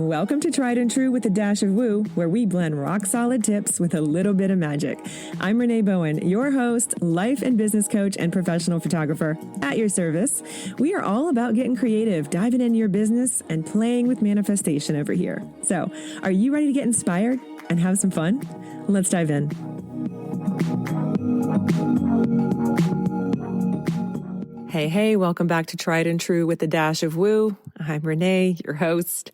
Welcome to Tried and True with a Dash of Woo, where we blend rock solid tips with a little bit of magic. I'm Renee Bowen, your host, life and business coach, and professional photographer at your service. We are all about getting creative, diving into your business, and playing with manifestation over here. So, are you ready to get inspired and have some fun? Let's dive in. Hey, welcome back to Tried and True with a Dash of Woo. I'm Renee, your host.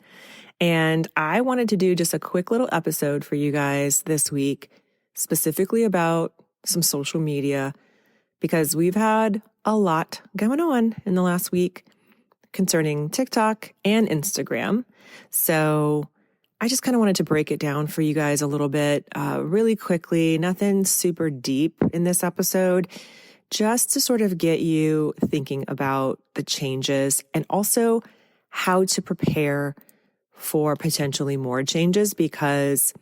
And I wanted to do just a quick little episode for you guys this week, specifically about some social media, because we've had a lot going on in the last week concerning TikTok and Instagram. So I just kind of wanted to break it down for you guys a little bit, really quickly, nothing super deep in this episode, just to sort of get you thinking about the changes and also how to prepare for potentially more changes, because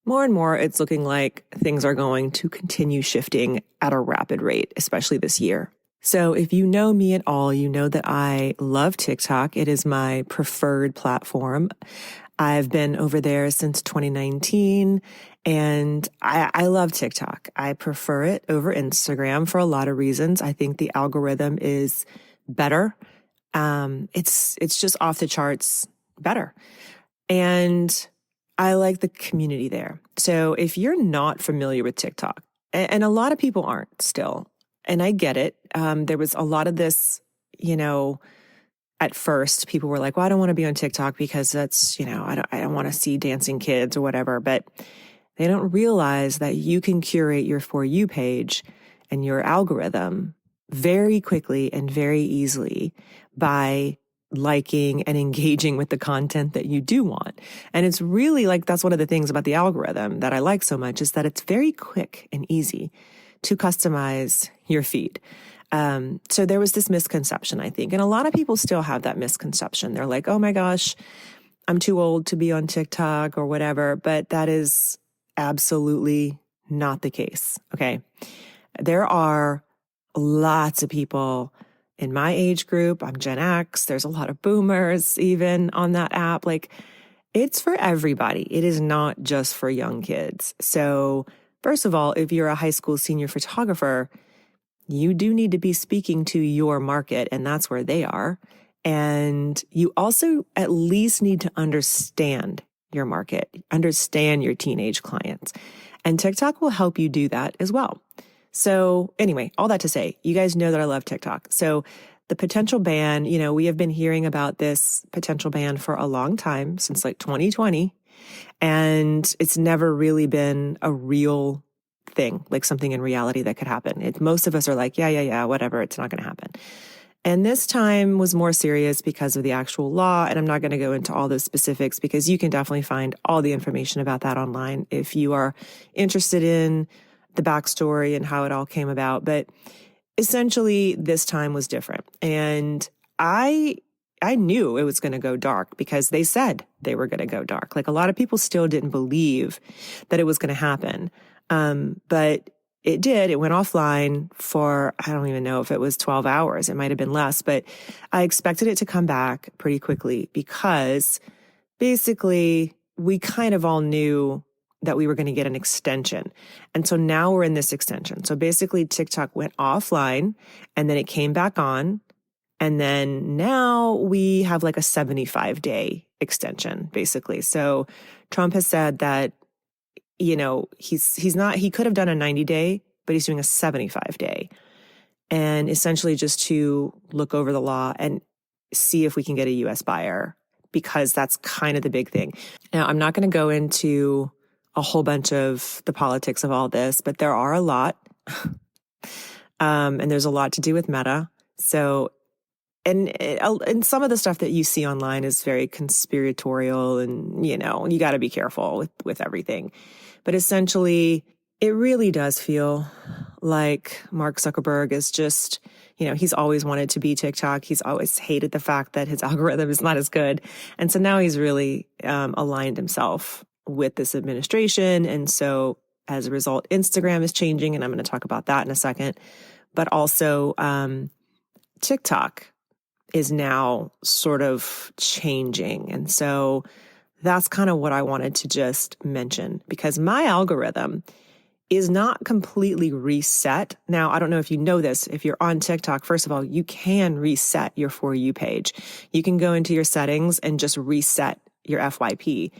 more and more it's looking like things are going to continue shifting at a rapid rate, especially this year. So if you know me at all, you know that I love TikTok. It is my preferred platform. I've been over there since 2019 and I love TikTok. I prefer it over Instagram for a lot of reasons. I think the algorithm is better. It's just off the charts better. And I like the community there. So if you're not familiar with TikTok, and a lot of people aren't still, and I get it. There was a lot of this, at first people were like, well, I don't want to be on TikTok because that's, I don't want to see dancing kids or whatever. But they don't realize that you can curate your For You page and your algorithm very quickly and very easily by liking and engaging with the content that you do want. And it's really like, that's one of the things about the algorithm that I like so much, is that it's very quick and easy to customize your feed. So there was this misconception, I think, and a lot of people still have that misconception. They're like, oh my gosh, I'm too old to be on TikTok or whatever, but that is absolutely not the case. Okay. There are lots of people in my age group. I'm Gen X. There's a lot of boomers even on that app. Like, it's for everybody. It is not just for young kids. So first of all, if you're a high school senior photographer, you do need to be speaking to your market, and that's where they are. And you also at least need to understand your market, understand your teenage clients. And TikTok will help you do that as well. So anyway, all that to say, you guys know that I love TikTok. So the potential ban, we have been hearing about this potential ban for a long time, since like 2020. And it's never really been a real thing, like something in reality that could happen. Most of us are like, yeah, whatever, it's not going to happen. And this time was more serious because of the actual law. And I'm not going to go into all those specifics because you can definitely find all the information about that online if you are interested in the backstory and how it all came about. But essentially, this time was different. And I knew it was going to go dark because they said they were going to go dark. Like, a lot of people still didn't believe that it was going to happen. But it did. It went offline for, I don't even know if it was 12 hours. It might have been less, but I expected it to come back pretty quickly because basically we kind of all knew that we were going to get an extension. And so now we're in this extension. So basically TikTok went offline and then it came back on. And then now we have like a 75-day extension, basically. So Trump has said that, he could have done a 90-day, but he's doing a 75-day. And essentially just to look over the law and see if we can get a US buyer, because that's kind of the big thing. Now, I'm not going to go into a whole bunch of the politics of all this, but there are a lot. And there's a lot to do with Meta. So, and some of the stuff that you see online is very conspiratorial and, you got to be careful with everything. But essentially, it really does feel like Mark Zuckerberg is just, he's always wanted to be TikTok. He's always hated the fact that his algorithm is not as good. And so now he's really aligned himself with this administration. And so as a result, Instagram is changing, and I'm going to talk about that in a second. But also TikTok is now sort of changing. And so that's kind of what I wanted to just mention, because my algorithm is not completely reset. Now, I don't know if you know this. If you're on TikTok, first of all, you can reset your For You page. You can go into your settings and just reset your FYP.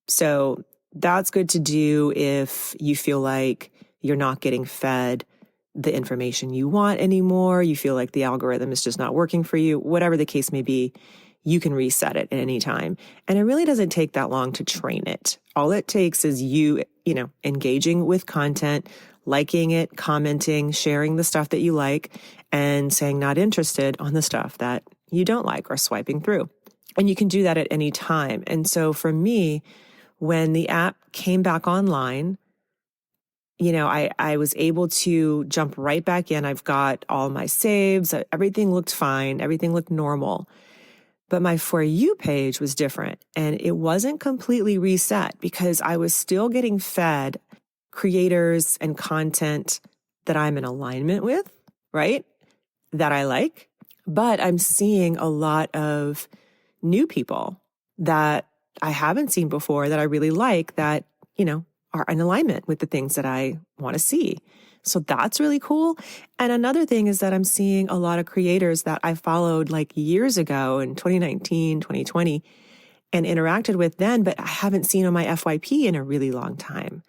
So that's good to do if you feel like you're not getting fed the information you want anymore. You feel like the algorithm is just not working for you, whatever the case may be. You can reset it at any time. And it really doesn't take that long to train it. All it takes is you engaging with content, liking it, commenting, sharing the stuff that you like, and saying not interested on the stuff that you don't like or swiping through. And you can do that at any time. And so for me, when the app came back online, I was able to jump right back in. I've got all my saves. Everything looked fine. Everything looked normal. But my For You page was different, and it wasn't completely reset because I was still getting fed creators and content that I'm in alignment with, right? That I like. But I'm seeing a lot of new people that I haven't seen before that I really like that, are in alignment with the things that I want to see. So that's really cool. And another thing is that I'm seeing a lot of creators that I followed like years ago in 2019, 2020 and interacted with then, but I haven't seen on my FYP in a really long time.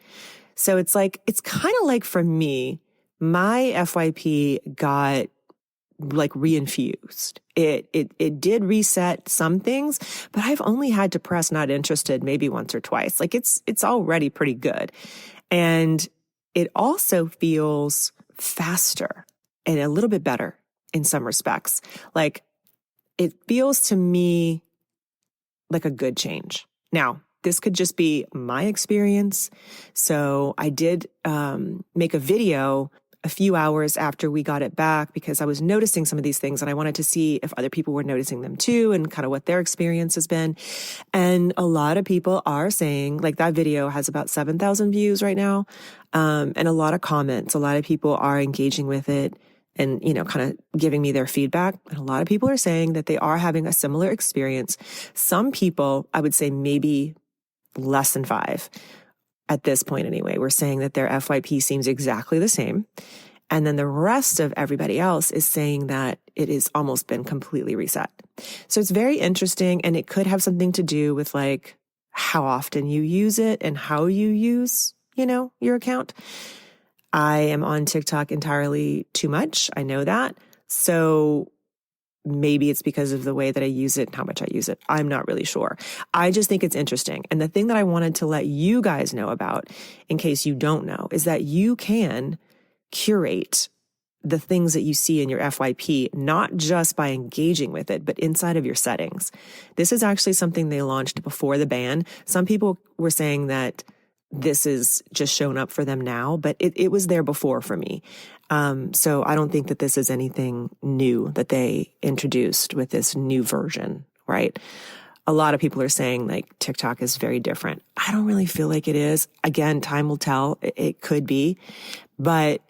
So it's kind of like for me, my FYP got like reinfused. It did reset some things, but I've only had to press not interested maybe once or twice. Like it's already pretty good. And it also feels faster and a little bit better in some respects. Like it feels to me like a good change. Now, this could just be my experience. So I did make a video a few hours after we got it back because I was noticing some of these things and I wanted to see if other people were noticing them too and kind of what their experience has been. And a lot of people are saying, like, that video has about 7,000 views right now, and a lot of comments. A lot of people are engaging with it and, kind of giving me their feedback. And a lot of people are saying that they are having a similar experience. Some people, I would say maybe less than 5. At this point anyway, we're saying that their FYP seems exactly the same. And then the rest of everybody else is saying that it has almost been completely reset. So it's very interesting, and it could have something to do with like how often you use it and how you use, your account. I am on TikTok entirely too much. I know that. So maybe it's because of the way that I use it and how much I use it. I'm not really sure. I just think it's interesting. And the thing that I wanted to let you guys know about, in case you don't know, is that you can curate the things that you see in your FYP, not just by engaging with it, but inside of your settings. This is actually something they launched before the ban. Some people were saying that this is just shown up for them now, but it was there before for me. So I don't think that this is anything new that they introduced with this new version, right? A lot of people are saying like TikTok is very different. I don't really feel like it is. Again, time will tell. It could be, but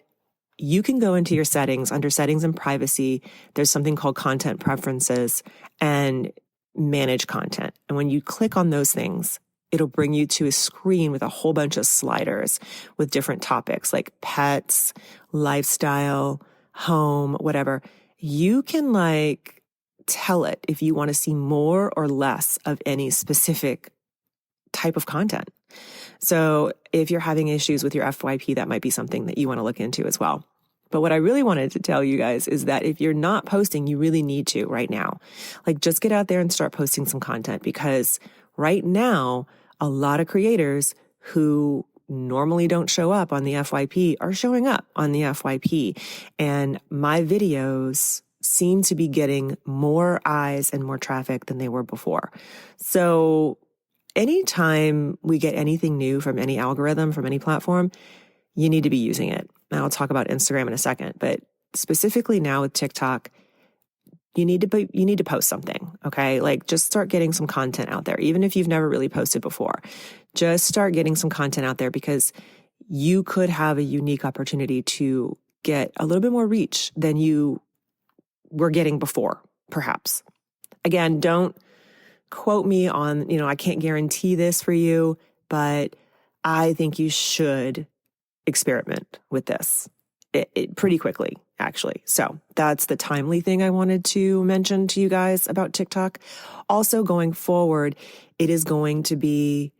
you can go into your settings, under settings and privacy. There's something called content preferences and manage content. And when you click on those things, it'll bring you to a screen with a whole bunch of sliders with different topics like pets, lifestyle, home, whatever. You can like tell it if you want to see more or less of any specific type of content. So if you're having issues with your FYP, that might be something that you want to look into as well. But what I really wanted to tell you guys is that if you're not posting, you really need to right now. Like just get out there and start posting some content, because right now, a lot of creators who normally don't show up on the FYP are showing up on the FYP. And my videos seem to be getting more eyes and more traffic than they were before. So anytime we get anything new from any algorithm, from any platform, you need to be using it. Now I'll talk about Instagram in a second, but specifically now with TikTok, you need to post something, okay? Like just start getting some content out there. Even if you've never really posted before, just start getting some content out there, because you could have a unique opportunity to get a little bit more reach than you were getting before, perhaps. Again, don't quote me on, I can't guarantee this for you, but I think you should experiment with this pretty quickly, actually. So that's the timely thing I wanted to mention to you guys about TikTok. Also, going forward, it is going to be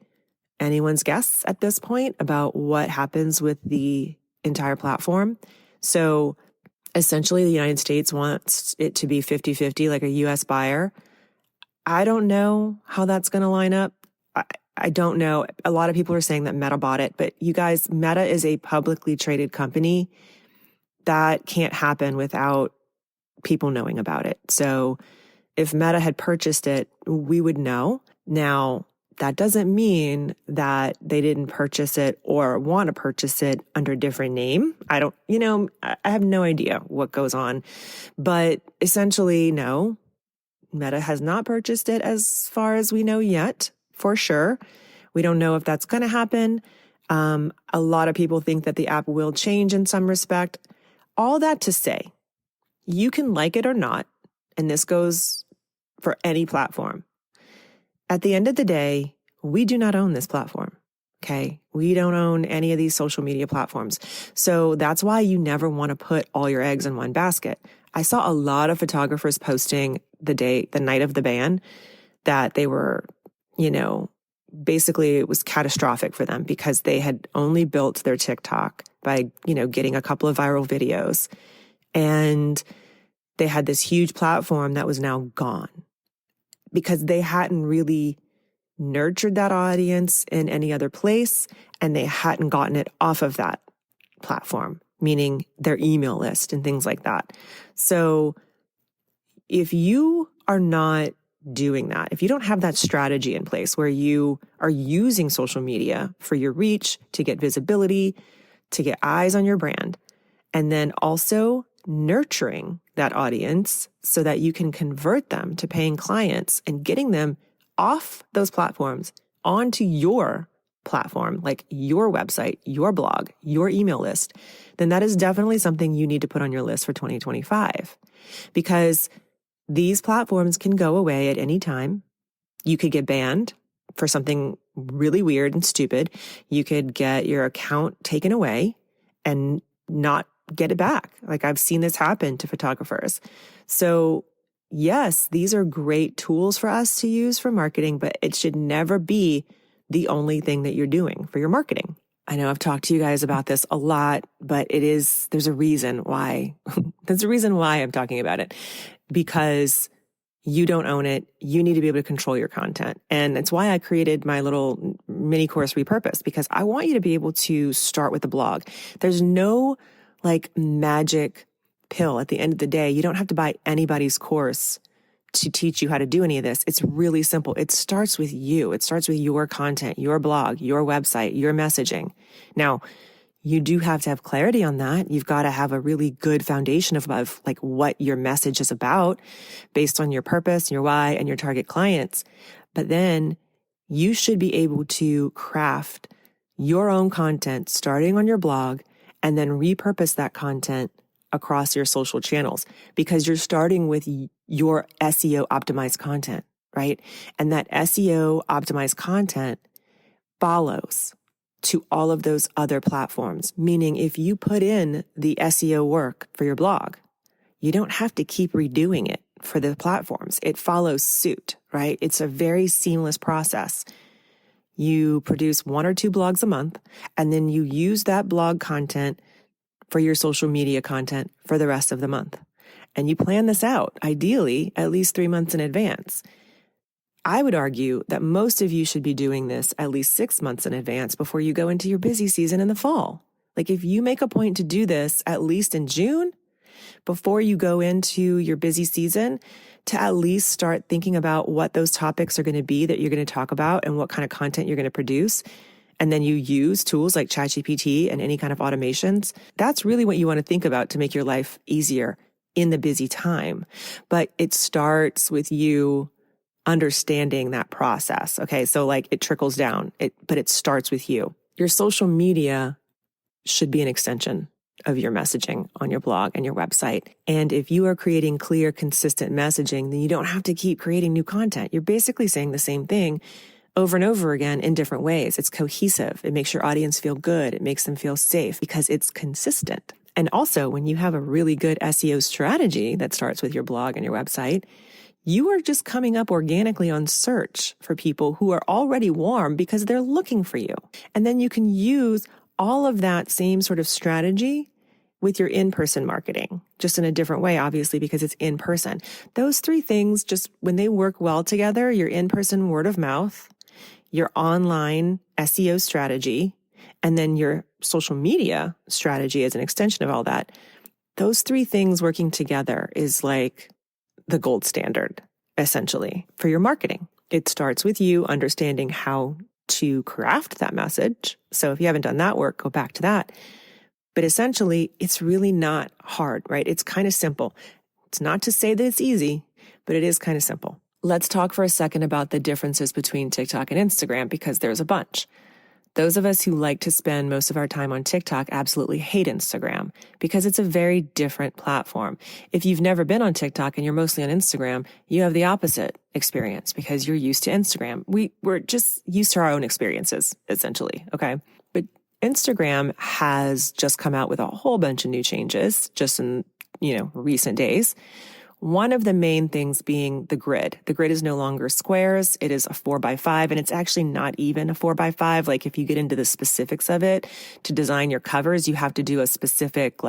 anyone's guess at this point about what happens with the entire platform. So essentially, the United States wants it to be 50-50, like a US buyer. I don't know how that's going to line up. I don't know. A lot of people are saying that Meta bought it, but you guys, Meta is a publicly traded company. That can't happen without people knowing about it. So if Meta had purchased it, we would know. Now, that doesn't mean that they didn't purchase it or want to purchase it under a different name. I have no idea what goes on. But essentially, no, Meta has not purchased it as far as we know yet, for sure. We don't know if that's going to happen. A lot of people think that the app will change in some respect. All that to say, you can like it or not, and this goes for any platform. At the end of the day, we do not own this platform, okay? We don't own any of these social media platforms. So that's why you never want to put all your eggs in one basket. I saw a lot of photographers posting the night of the ban, that they were, basically it was catastrophic for them because they had only built their TikTok by, getting a couple of viral videos. And they had this huge platform that was now gone because they hadn't really nurtured that audience in any other place, and they hadn't gotten it off of that platform, meaning their email list and things like that. So if you are not doing that, if you don't have that strategy in place where you are using social media for your reach, to get visibility, to get eyes on your brand, and then also nurturing that audience so that you can convert them to paying clients and getting them off those platforms onto your platform, like your website, your blog, your email list, then that is definitely something you need to put on your list for 2025. Because these platforms can go away at any time. You could get banned for something really weird and stupid. You could get your account taken away and not get it back. Like, I've seen this happen to photographers. So yes, these are great tools for us to use for marketing, but it should never be the only thing that you're doing for your marketing. I know I've talked to you guys about this a lot, but there's a reason why. There's a reason why I'm talking about it, because you don't own it. You need to be able to control your content. And it's why I created my little mini course Repurpose, because I want you to be able to start with a blog. There's no magic pill at the end of the day. You don't have to buy anybody's course to teach you how to do any of this. It's really simple. It starts with you. It starts with your content, your blog, your website, your messaging. Now, you do have to have clarity on that. You've got to have a really good foundation of what your message is about based on your purpose, your why, and your target clients. But then you should be able to craft your own content starting on your blog and then repurpose that content across your social channels, because you're starting with your SEO optimized content, right? And that SEO optimized content follows to all of those other platforms. Meaning, if you put in the SEO work for your blog, you don't have to keep redoing it for the platforms. It follows suit, right? It's a very seamless process. You produce 1 or 2 blogs a month, and then you use that blog content for your social media content for the rest of the month. And you plan this out, ideally, at least 3 months in advance. I would argue that most of you should be doing this at least 6 months in advance before you go into your busy season in the fall. If you make a point to do this at least in June, before you go into your busy season, to at least start thinking about what those topics are going to be that you're going to talk about and what kind of content you're going to produce. And then you use tools like ChatGPT and any kind of automations. That's really what you want to think about to make your life easier in the busy time. But it starts with you understanding that process. Okay. So it trickles down, but it starts with you. Your social media should be an extension of your messaging on your blog and your website. And if you are creating clear, consistent messaging, then you don't have to keep creating new content. You're basically saying the same thing over and over again in different ways. It's cohesive. It makes your audience feel good. It makes them feel safe because it's consistent. And also, when you have a really good SEO strategy that starts with your blog and your website, you are just coming up organically on search for people who are already warm because they're looking for you. And then you can use all of that same sort of strategy with your in-person marketing, just in a different way, obviously, because it's in person. Those three things, just when they work well together, your in-person word of mouth, your online SEO strategy, and then your social media strategy as an extension of all that, those three things working together is like the gold standard, essentially, for your marketing. It starts with you understanding how to craft that message. So if you haven't done that work, go back to that. But essentially, it's really not hard, right? It's kind of simple. It's not to say that it's easy, but it is kind of simple. Let's talk for a second about the differences between TikTok and Instagram, because there's a bunch. Those of us who like to spend most of our time on TikTok absolutely hate Instagram because it's a very different platform. If you've never been on TikTok and you're mostly on Instagram, you have the opposite experience because you're used to Instagram. We're just used to our own experiences, essentially, okay? But Instagram has just come out with a whole bunch of new changes just in, recent days. One of the main things being the grid. The grid is no longer squares. It is a 4x5, and it's actually not even a 4x5. Like if you get into the specifics of it, to design your covers, you have to do a specific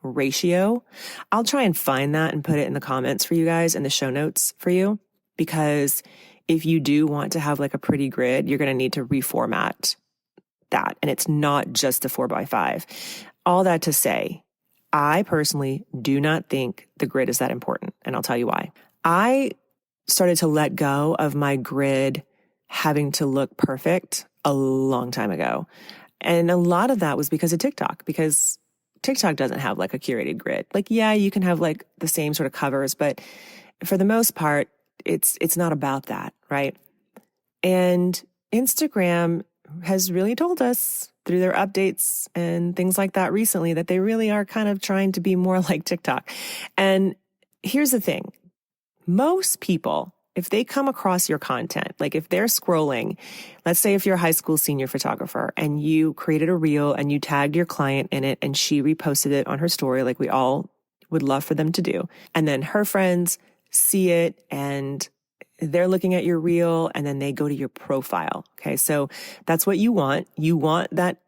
ratio. I'll try and find that and put it in the comments for you guys in the show notes for you, because if you do want to have a pretty grid, you're going to need to reformat that. And it's not just a 4x5. All that to say, I personally do not think the grid is that important, and I'll tell you why. I started to let go of my grid having to look perfect a long time ago. And a lot of that was because of TikTok, because TikTok doesn't have a curated grid. Yeah, you can have the same sort of covers, but for the most part, it's not about that, right? And Instagram has really told us through their updates and things like that recently that they really are kind of trying to be more like TikTok. And here's the thing. Most people, if they come across your content, if they're scrolling, let's say if you're a high school senior photographer and you created a reel and you tagged your client in it and she reposted it on her story, like we all would love for them to do. And then her friends see it and they're looking at your reel and then they go to your profile. Okay. So that's what you want. You want that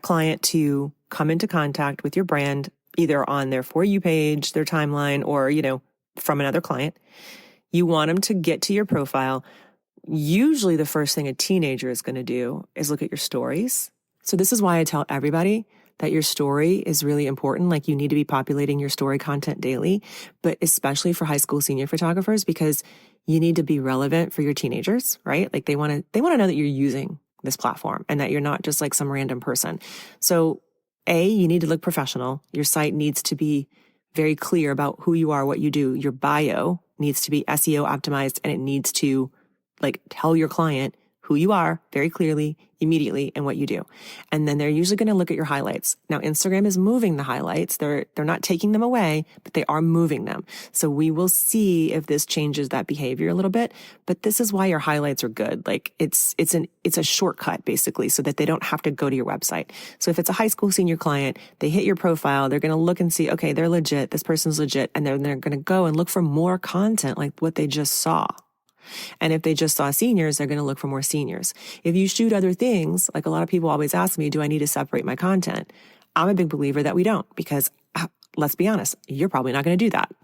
client to come into contact with your brand, either on their For You page, their timeline, or, from another client. You want them to get to your profile. Usually the first thing a teenager is going to do is look at your stories. So this is why I tell everybody that your story is really important. You need to be populating your story content daily, but especially for high school senior photographers, because you need to be relevant for your teenagers, right? They want to know that you're using this platform and that you're not just some random person. So you need to look professional. Your site needs to be very clear about who you are, what you do. Your bio needs to be SEO optimized, and it needs to tell your client who you are very clearly, immediately, and what you do. And then they're usually going to look at your highlights. Now, Instagram is moving the highlights. They're not taking them away, but they are moving them. So we will see if this changes that behavior a little bit. But this is why your highlights are good. It's a shortcut basically, so that they don't have to go to your website. So if it's a high school senior client, they hit your profile, they're going to look and see, okay, they're legit. This person's legit. And then they're going to go and look for more content like what they just saw. And if they just saw seniors, they're going to look for more seniors. If you shoot other things, a lot of people always ask me, do I need to separate my content? I'm a big believer that we don't, because let's be honest, you're probably not going to do that.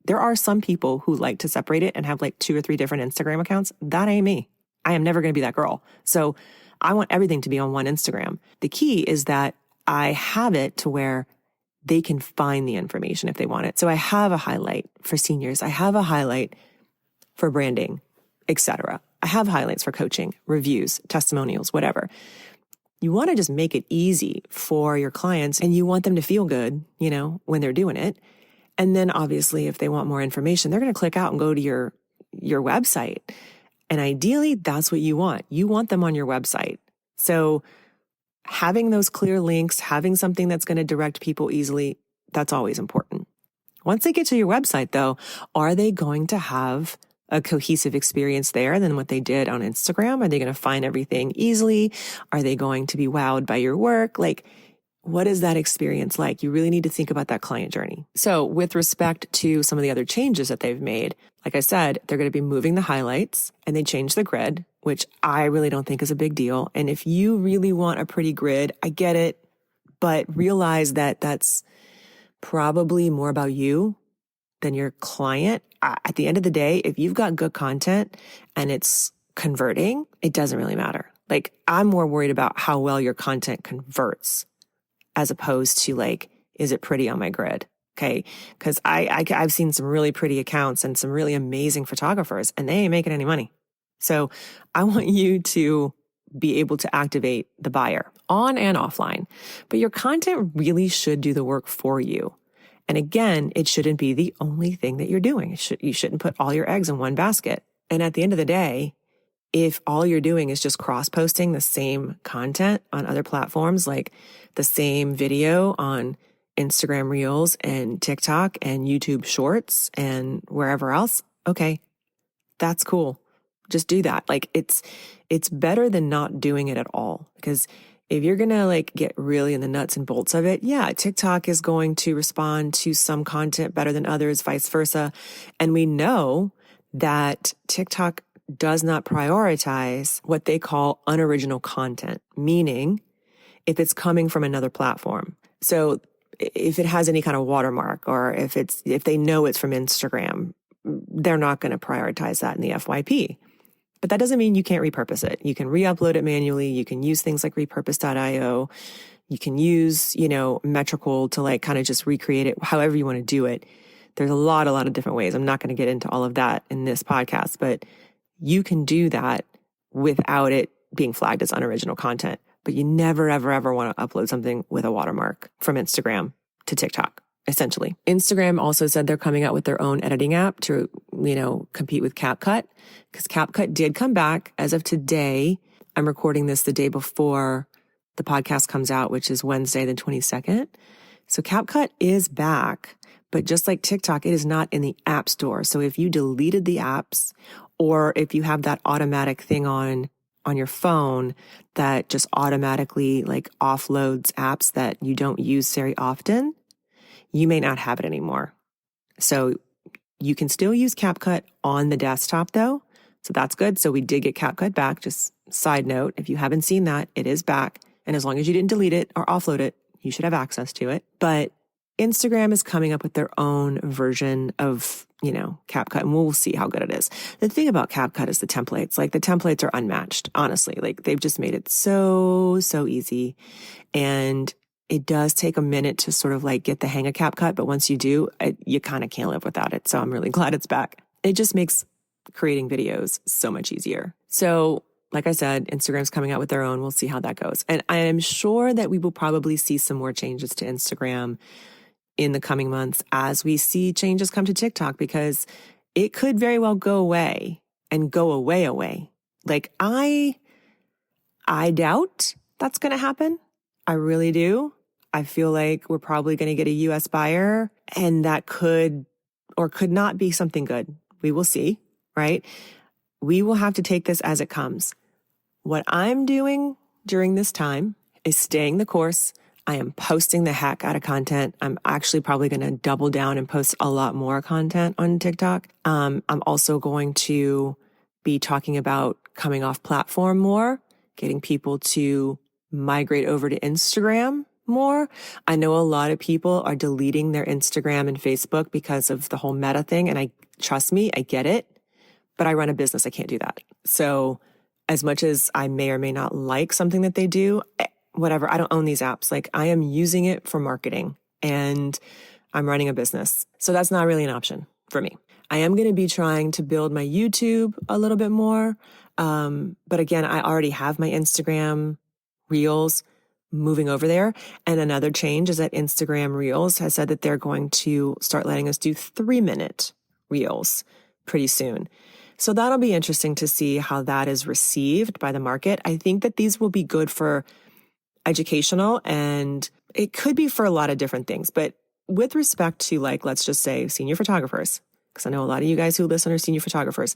There are some people who like to separate it and have 2 or 3 different Instagram accounts. That ain't me. I am never going to be that girl. So I want everything to be on one Instagram. The key is that I have it to where they can find the information if they want it. So I have a highlight for seniors. I have a highlight for branding, etc. I have highlights for coaching, reviews, testimonials, whatever. You want to just make it easy for your clients, and you want them to feel good, when they're doing it. And then obviously if they want more information, they're going to click out and go to your website. And ideally that's what you want. You want them on your website. So having those clear links, having something that's going to direct people easily, that's always important. Once they get to your website, though, are they going to have a cohesive experience there than what they did on Instagram? Are they going to find everything easily? Are they going to be wowed by your work? Like, what is that experience like? You really need to think about that client journey. So with respect to some of the other changes that they've made, like I said, they're going to be moving the highlights, and they changed the grid, which I really don't think is a big deal. And if you really want a pretty grid, I get it, but realize that that's probably more about you than your client. At the end of the day, if you've got good content and it's converting, it doesn't really matter. Like, I'm more worried about how well your content converts as opposed to like, is it pretty on my grid? Okay. Cause I've seen some really pretty accounts and some really amazing photographers, and they ain't making any money. So I want you to be able to activate the buyer on and offline, but your content really should do the work for you. And again, it shouldn't be the only thing that you're doing. You shouldn't put all your eggs in one basket. And at the end of the day, if all you're doing is just cross-posting the same content on other platforms, like the same video on Instagram Reels and TikTok and YouTube Shorts and wherever else, okay, that's cool. Just do that. Like, it's better than not doing it at all. Because if you're going to like get really in the nuts and bolts of it, yeah, TikTok is going to respond to some content better than others, vice versa. And we know that TikTok does not prioritize what they call unoriginal content, meaning if it's coming from another platform. So if it has any kind of watermark, or if they know it's from Instagram, they're not going to prioritize that in the FYP. But that doesn't mean you can't repurpose it. You can re-upload it manually. You can use things like repurpose.io. You can use, Metrical to like kind of just recreate it however you want to do it. There's a lot of different ways. I'm not going to get into all of that in this podcast, but you can do that without it being flagged as unoriginal content. But you never, ever, ever want to upload something with a watermark from Instagram to TikTok, essentially. Instagram also said they're coming out with their own editing app to, compete with CapCut, because CapCut did come back as of today. I'm recording this the day before the podcast comes out, which is Wednesday, the 22nd. So CapCut is back, but just like TikTok, it is not in the App Store. So if you deleted the apps, or if you have that automatic thing on your phone that just automatically like offloads apps that you don't use very often, you may not have it anymore. So you can still use CapCut on the desktop though. So that's good. So we did get CapCut back. Just side note, if you haven't seen that, it is back. And as long as you didn't delete it or offload it, you should have access to it. But Instagram is coming up with their own version of, CapCut, and we'll see how good it is. The thing about CapCut is the templates. Like, the templates are unmatched, honestly. Like, they've just made it so easy. And it does take a minute to sort of like get the hang of CapCut, but once you do, you kind of can't live without it. So I'm really glad it's back. It just makes creating videos so much easier. So like I said, Instagram's coming out with their own. We'll see how that goes. And I am sure that we will probably see some more changes to Instagram in the coming months as we see changes come to TikTok, because it could very well go away and go away. Like, I doubt that's going to happen. I really do. I feel like we're probably going to get a US buyer, and that could or could not be something good. We will see, right? We will have to take this as it comes. What I'm doing during this time is staying the course. I am posting the heck out of content. I'm actually probably going to double down and post a lot more content on TikTok. I'm also going to be talking about coming off platform more, getting people to migrate over to Instagram more. I know a lot of people are deleting their Instagram and Facebook because of the whole Meta thing. And trust me, I get it, but I run a business. I can't do that. So as much as I may or may not like something that they do, whatever, I don't own these apps. Like, I am using it for marketing, and I'm running a business. So that's not really an option for me. I am going to be trying to build my YouTube a little bit more. But again, I already have my Instagram Reels moving over there. And another change is that Instagram Reels has said that they're going to start letting us do 3-minute Reels pretty soon. So that'll be interesting to see how that is received by the market. I think that these will be good for educational, and it could be for a lot of different things. But with respect to, like, let's just say senior photographers, because I know a lot of you guys who listen are senior photographers,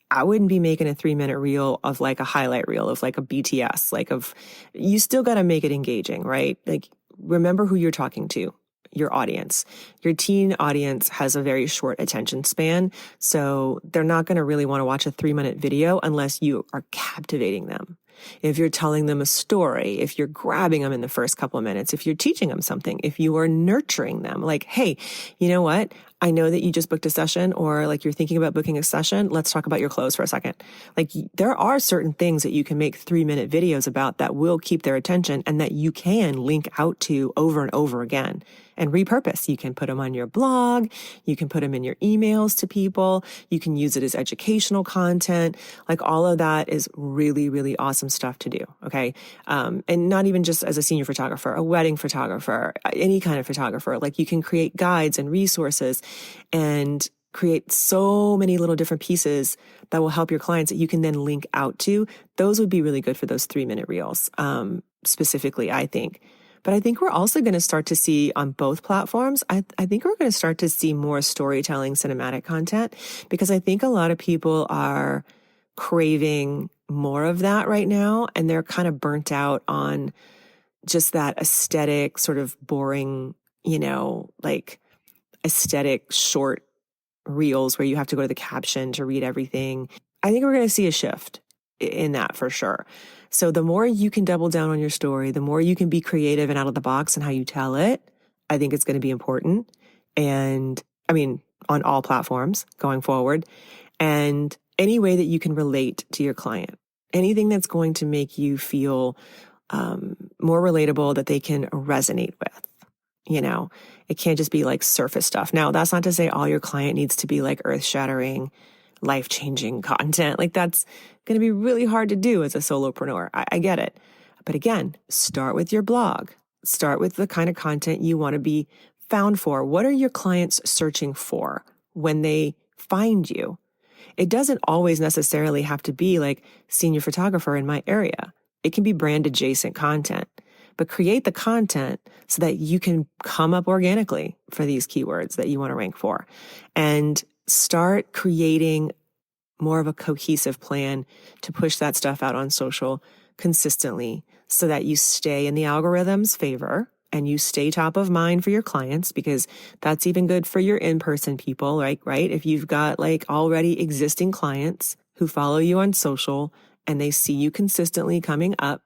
I wouldn't be making a 3-minute reel of like a highlight reel of like a BTS, you still got to make it engaging, right? Like, remember who you're talking to. Your audience. Your teen audience has a very short attention span, so they're not going to really want to watch a 3-minute video unless you are captivating them. If you're telling them a story, if you're grabbing them in the first couple of minutes, if you're teaching them something, if you are nurturing them, like, hey, you know what? I know that you just booked a session, or like you're thinking about booking a session. Let's talk about your clothes for a second. Like, there are certain things that you can make 3-minute videos about that will keep their attention and that you can link out to over and over again and repurpose. You can put them on your blog. You can put them in your emails to people. You can use it as educational content. Like, all of that is really, really awesome stuff to do. Okay. And not even just as a senior photographer, a wedding photographer, any kind of photographer. Like, you can create guides and resources and create so many little different pieces that will help your clients that you can then link out to. Those would be really good for those 3-minute reels, specifically, I think. But I think we're also going to start to see on both platforms, I think we're going to start to see more storytelling cinematic content, because I think a lot of people are craving more of that right now. And they're kind of burnt out on just that aesthetic, sort of boring, like aesthetic short reels where you have to go to the caption to read everything. I think we're going to see a shift in that for sure. So the more you can double down on your story, the more you can be creative and out of the box in how you tell it, I think it's going to be important. And I mean, on all platforms going forward, and any way that you can relate to your client, anything that's going to make you feel more relatable, that they can resonate with. It can't just be like surface stuff. Now, that's not to say all your client needs to be like earth-shattering, life-changing content. Like, that's going to be really hard to do as a solopreneur. I get it. But again, start with your blog. Start with the kind of content you want to be found for. What are your clients searching for when they find you? It doesn't always necessarily have to be like senior photographer in my area. It can be brand adjacent content. But create the content so that you can come up organically for these keywords that you want to rank for, and start creating more of a cohesive plan to push that stuff out on social consistently so that you stay in the algorithm's favor and you stay top of mind for your clients, because that's even good for your in-person people, right? If you've got like already existing clients who follow you on social and they see you consistently coming up,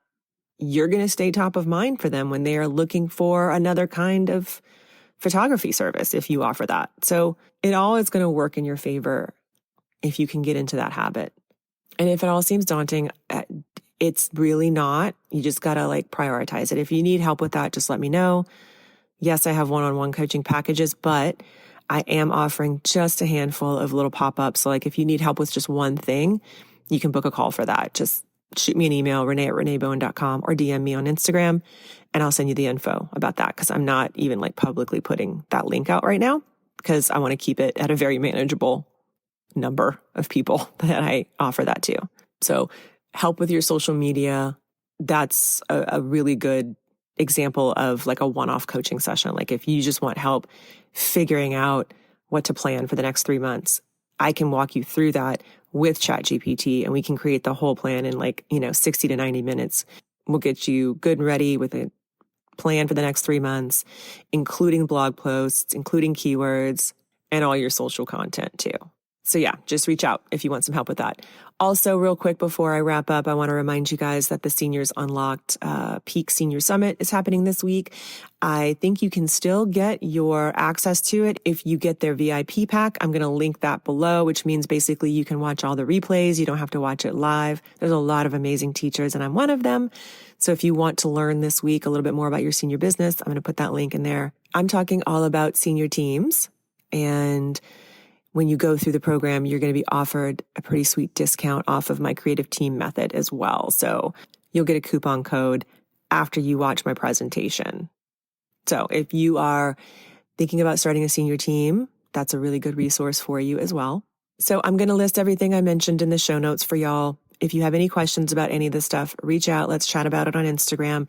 you're going to stay top of mind for them when they are looking for another kind of photography service if you offer that. So it all is going to work in your favor if you can get into that habit. And if it all seems daunting, it's really not. You just got to like prioritize it. If you need help with that, just let me know. Yes, I have one-on-one coaching packages, but I am offering just a handful of little pop-ups. So like if you need help with just one thing, you can book a call for that. Just shoot me an email, Renee@reneebowen.com, or DM me on Instagram, and I'll send you the info about that, because I'm not even like publicly putting that link out right now, because I want to keep it at a very manageable number of people that I offer that to. So help with your social media, that's a really good example of like a one-off coaching session. Like if you just want help figuring out what to plan for the next 3 months, I can walk you through that with ChatGPT, and we can create the whole plan in 60 to 90 minutes. We'll get you good and ready with a plan for the next 3 months, including blog posts, including keywords, and all your social content too. So yeah, just reach out if you want some help with that. Also, real quick before I wrap up, I want to remind you guys that the Seniors Unlocked Peak Senior Summit is happening this week. I think you can still get your access to it if you get their VIP pack. I'm going to link that below, which means basically you can watch all the replays. You don't have to watch it live. There's a lot of amazing teachers, and I'm one of them. So if you want to learn this week a little bit more about your senior business, I'm going to put that link in there. I'm talking all about senior teams, and when you go through the program, you're going to be offered a pretty sweet discount off of my creative team method as well. So you'll get a coupon code after you watch my presentation. So if you are thinking about starting a senior team, that's a really good resource for you as well. So I'm going to list everything I mentioned in the show notes for y'all. If you have any questions about any of this stuff, reach out. Let's chat about it on Instagram.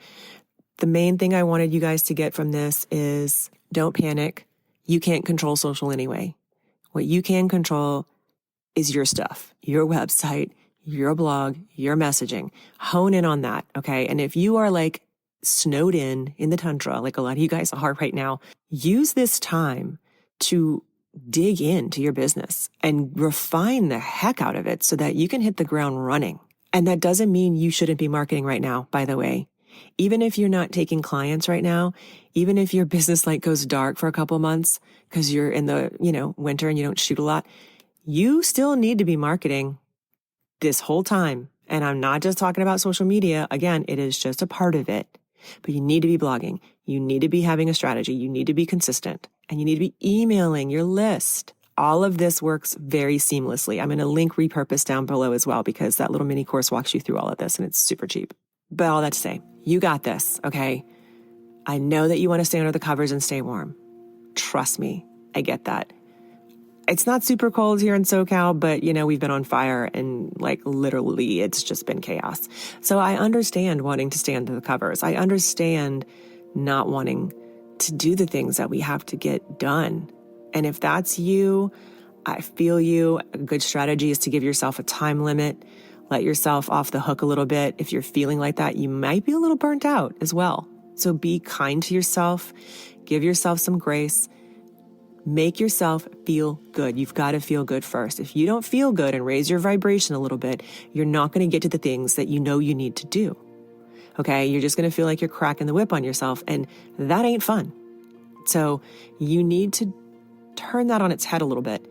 The main thing I wanted you guys to get from this is don't panic. You can't control social anyway. What you can control is your stuff, your website, your blog, your messaging. Hone in on that, okay? And if you are like snowed in the tundra, like a lot of you guys are right now, use this time to dig into your business and refine the heck out of it so that you can hit the ground running. And that doesn't mean you shouldn't be marketing right now, by the way. Even if you're not taking clients right now, even if your business like goes dark for a couple months because you're in the, winter and you don't shoot a lot, you still need to be marketing this whole time. And I'm not just talking about social media. Again, it is just a part of it. But you need to be blogging. You need to be having a strategy. You need to be consistent. And you need to be emailing your list. All of this works very seamlessly. I'm going to link Repurpose down below as well because that little mini course walks you through all of this and it's super cheap. But all that to say, you got this, okay? I know that you want to stay under the covers and stay warm. Trust me, I get that. It's not super cold here in SoCal, but we've been on fire and like literally it's just been chaos. So I understand wanting to stay under the covers. I understand not wanting to do the things that we have to get done. And if that's you, I feel you. A good strategy is to give yourself a time limit. Let yourself off the hook a little bit. If you're feeling like that, you might be a little burnt out as well. So be kind to yourself. Give yourself some grace. Make yourself feel good. You've got to feel good first. If you don't feel good and raise your vibration a little bit, you're not going to get to the things that you know you need to do. Okay? You're just going to feel like you're cracking the whip on yourself, and that ain't fun. So you need to turn that on its head a little bit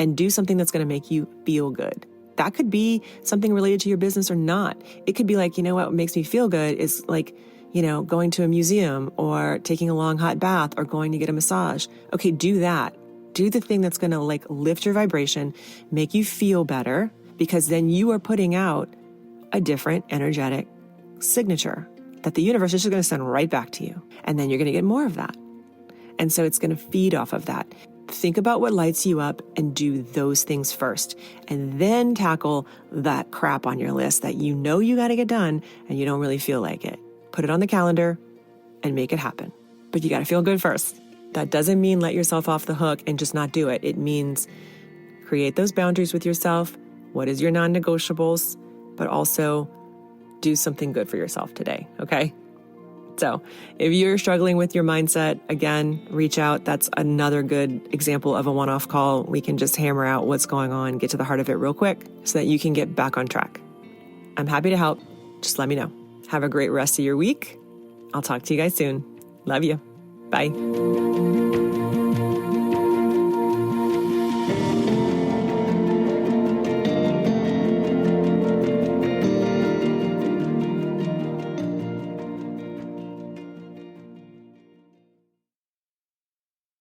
and do something that's going to make you feel good. That could be something related to your business or not. It could be like, what makes me feel good is like, going to a museum or taking a long hot bath or going to get a massage. Okay, do that. Do the thing that's going to like lift your vibration, make you feel better, because then you are putting out a different energetic signature that the universe is just going to send right back to you. And then you're going to get more of that. And so it's going to feed off of that. Think about what lights you up and do those things first. And then tackle that crap on your list that you got to get done and you don't really feel like it. Put it on the calendar and make it happen. But you got to feel good first. That doesn't mean let yourself off the hook and just not do it. It means create those boundaries with yourself. What is your non-negotiables? But also do something good for yourself today, okay? So if you're struggling with your mindset, again, reach out. That's another good example of a one-off call. We can just hammer out what's going on, get to the heart of it real quick so that you can get back on track. I'm happy to help. Just let me know. Have a great rest of your week. I'll talk to you guys soon. Love you. Bye.